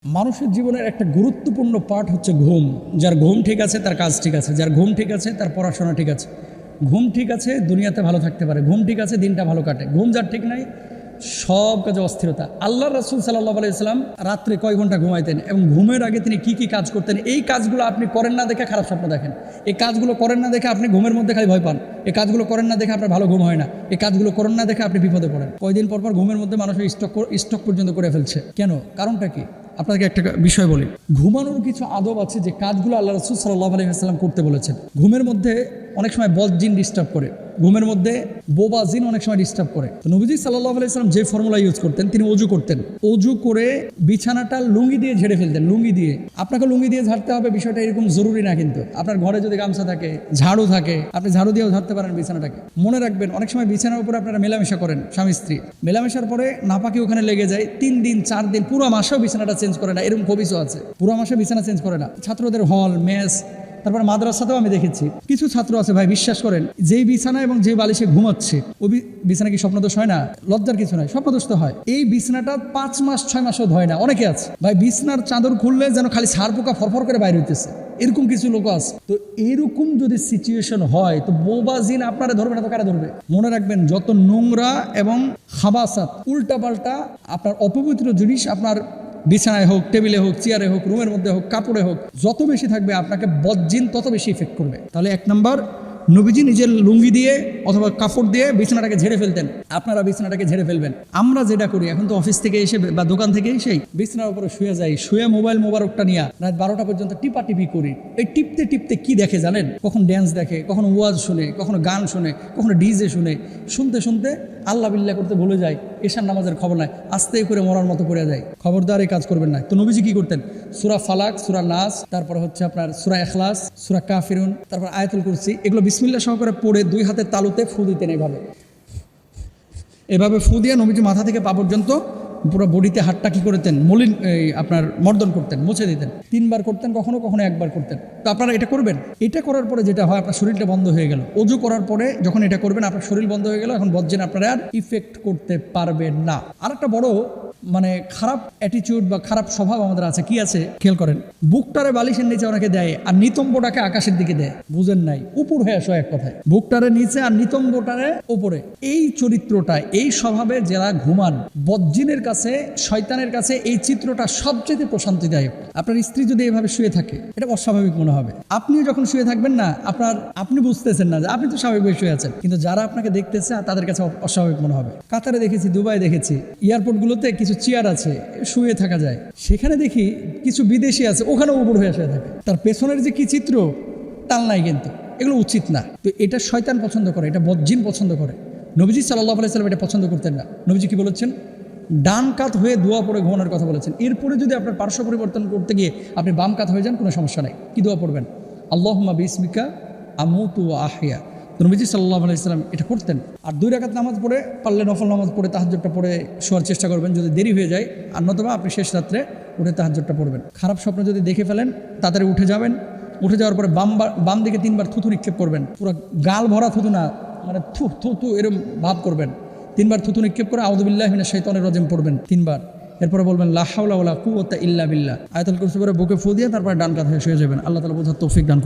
মানুষের জীবনের একটা গুরুত্বপূর্ণ পার্ট হচ্ছে ঘুম। যার ঘুম ঠিক আছে তার কাজ ঠিক আছে, যার ঘুম ঠিক আছে তার পড়াশোনা ঠিক আছে। ঘুম ঠিক আছে দুনিয়াতে ভালো থাকতে পারে, ঘুম ঠিক আছে দিনটা ভালো কাটে। ঘুম যার ঠিক নাই সব কাজে অস্থিরতা। আল্লাহ রাসূল সাল্লাল্লাহু আলাইহি ওয়াসাল্লাম রাত্রে কয় ঘন্টা ঘুমাইতেন এবং ঘুমের আগে তিনি কি কি কাজ করতেন, এই কাজগুলো আপনি করেন না দেখে খারাপ স্বপ্ন দেখেন। এই কাজগুলো করেন না দেখে আপনি ঘুমের মধ্যে খালি ভয় পান। এই কাজগুলো করেন না দেখে আপনার ভালো ঘুম হয় না। এই কাজগুলো করেন না দেখে আপনি বিপদে পড়েন। কয়দিন পর পর ঘুমের মধ্যে মানুষের স্টক পর্যন্ত করে ফেলছে। কেন? কারণটা কি? আপনাকে একটা বিষয় বলি। ঘুমানোর কিছু আদব আছে যে কাজগুলো আল্লাহ রাসূল সাল্লাল্লাহু আলাইহি ওয়াসাল্লাম করতে বলেছেন। ঘুমের মধ্যে অনেক সময় বদজিন ডিস্টার্ব করে, ঘুমের মধ্যে বোবা জিন অনেক সময় ডিস্টার্ব করে। তো নবীজি সাল্লাল্লাহু আলাইহি ওয়াসাল্লাম যে ফর্মুলা ইউজ করতেন, তিনি ওযু করতেন। ওযু করে বিছানাটা লুঙ্গি দিয়ে ঝেড়ে ফেলতেন। লুঙ্গি দিয়ে, আপনাকে লুঙ্গি দিয়ে ঝাড়তে হবে বিষয়টা এরকম জরুরি না, কিন্তু আপনার ঘরে যদি গামছা থাকে, ঝাড়ু থাকে, আপনি ঝাড়ু দিয়েও ঝাড়তে পারেন বিছানাটাকে। মনে রাখবেন, অনেক সময় বিছানার উপরে আপনারা মেলামেশা করেন স্বামী স্ত্রী, মেলামেশার পরে নাপাকি ওখানে লেগে যায়, 3 দিন 4 দিন পুরো মাসেও বিছানাটা চেঞ্জ করে না, এরকম কবিসও আছে। পুরো মাসে বিছানা চেঞ্জ করে না। ছাত্রদের হল, মেস, তারপর মাদ্রাসাতেও আমি দেখেছি কিছু ছাত্র আছে ভাই, বিশ্বাস করেন, যেই বিছানা এবং যে বালিশে ঘুমাচ্ছে ওই বিছানা কি স্বপ্নদোষ হয় না? লজ্জার কিছু নয়, স্বপ্নদোষ তো হয়। এই বিছানাটা 5 মাস 6 মাসও ধয় না। অনেকে আছে ভাই, বিছানার চাদর খুললে যেন খালি ছাড় পোকা ফরফর করে বাইরে হইতেছে, এরকম কিছু লোক আছে। তো এরকম যদি সিচুয়েশন হয় তো বোবা জিন আপনারা ধরবে না তো কারা ধরবে? মনে রাখবেন, যত নোংরা এবং খাবাসাত, উল্টাপাল্টা আপনার অপবিত্র জিনিস আপনার বিছানায় হোক, টেবিলে হোক, চেয়ারে হোক, রুমের মধ্যে হোক, কাপড়ে হোক, যত বেশি থাকবে আপনাকে বদজিন তত বেশি ইফেক্ট করবে। তাহলে 1 নম্বর, নবীজি নিজের লুঙ্গি দিয়ে অথবা কাপড় দিয়ে বিছানাটাকে ঝেড়ে ফেলতেন। আপনারা বিছানাটাকে ঝেড়ে ফেলবেন। আমরা যেটা করি এখন, তো অফিস থেকে এসে বা দোকান থেকে এসেই বিছানার উপরে শুয়ে যাই, শুয়ে মোবাইল মোবারকটা নিয়ে রাত 12টা পর্যন্ত টিপাটিপি করি। এই টিপতে টিপতে কি দেখে জানেন? কখন ড্যান্স দেখে, কখনো ওয়াজ শুনে, কখনো গান শুনে, কখনো ডিজে শুনে। শুনতে শুনতে আল্লাহ বিল্লাহ করতে ভুলে যায়, এশার নামাজের খবর নাই, আস্তে করে মরার মতো পড়ে যায়। খবরদার এই কাজ করবেন না। তো নবীজি কি করতেন? সূরা ফালাক, সূরা নাস, তারপরে হচ্ছে আপনার সূরা ইখলাস, সূরা কাফিরুন, তারপর আয়াতুল কুরসি, এগুলো বিসমিল্লাহ সহকারে পড়ে 2 হাতের তালুতে ফু দিতেন। এভাবে ফু দিয়ে নবীজি মাথা থেকে পা পর্যন্ত পুরো বডিতে হাতটা কি করতেন? আপনার মর্দন করতেন, মুছে দিতেন। 3 বার করতেন, কখনো কখনো 1 বার করতেন। তো আপনারা এটা করবেন। এটা করার পরে যেটা হয়, আপনার শরীরটা বন্ধ হয়ে গেল। ওযু করার পরে যখন এটা করবেন, আপনার শরীর বন্ধ হয়ে গেল, এখন বদজিন আপনারা আর ইফেক্ট করতে পারবেন না। আরেকটা বড় খারাপ অ্যাটিটিউড বা খারাপ স্বভাব আমাদের আছে। কি আছে খেয়াল করেন? বুকটারে বালিশের নিচে অনেকে দেয় আর নিতম্বটাকে আকাশের দিকে দেয়। বুঝেন নাই? উপর হয়ে আসো এক কথায়, বুকটারে নিচে আর নিতম্বটারে উপরে। এই চরিত্রটা, এই স্বভাবে যারা ঘুমান, বদজিনের কাছে, শয়তানের কাছে এই চিত্রটা সবচেয়ে প্রশান্তিদায়ক। আপনার স্ত্রী যদি এভাবে শুয়ে থাকে, এটা অস্বাভাবিক মনে হবে। আপনিও যখন শুয়ে থাকবেন না, আপনি বুঝতেছেন না যে আপনি তো স্বাভাবিকভাবে শুয়ে আছেন, কিন্তু যারা আপনাকে দেখতেছে তাদের কাছে অস্বাভাবিক মনে হবে। কাতারে দেখেছি, দুবাই দেখেছি, এয়ারপোর্টগুলোতে কিছু চেয়ার আছে, শুয়ে থাকা যায়। সেখানে দেখি কিছু বিদেশি আছে, ওখানে উপর হয়ে শুয়ে থাকে। তার পেছনের যে কি চিত্র, তাল নাই, কিন্তু এগুলো উচিত না। তো এটা শয়তান পছন্দ করে, এটা বদজিন পছন্দ করে। নবীজি সাল্লাল্লাহু আলাইহি ওয়াসাল্লাম এটা পছন্দ করতেন না। নবীজি কি বলেছেন? ডান কাত হয়ে দোয়া পড়ে ঘুমানোর কথা বলেছেন। এরপরে যদি আপনার পার্শ্ব পরিবর্তন করতে গিয়ে আপনি বাম কাত হয়ে যান, কোনো সমস্যা নাই। কি দোয়া পড়বেন? আল্লাহুম্মা বিসমিকা আমুতু ওয়া আহইয়া। নবীজি সাল্লাল্লাহু আলাইহি ওয়াসাল্লাম এটা করতেন। আর 2 রাকাত নামাজ পড়ে পারলে নফল নামাজ পড়ে তাহাজ্জুদটা পড়ে শোয়ার চেষ্টা করবেন যদি দেরি হয়ে যায়, আর নতুবা আপনি শেষ রাত্রে উঠে তাহাজ্জুদটা পড়বেন। খারাপ স্বপ্ন যদি দেখে ফেলেন, তাড়াতাড়ি উঠে যাবেন। উঠে যাওয়ার পরে বাম দিকে 3 বার থুতু নিক্ষেপ করবেন। পুরো গাল ভরা থুতু না, থু থু থু এরকম ভাব করবেন। 3 বার থুতু নিক্ষেপ করে আউযু বিল্লাহি মিনাশ শাইতানির রাজিম পড়বেন 3 বার। এরপরে বলবেন লা হাওলা ওয়ালা কুওয়াতা ইল্লা বিল্লাহ। আয়াতুল কুরসি পড়ে বুকে ফু দিয়ে তারপরে ডান কাত হয়ে শুয়ে যাবেন। আল্লাহ তাআলা বোঝার তৌফিক দান।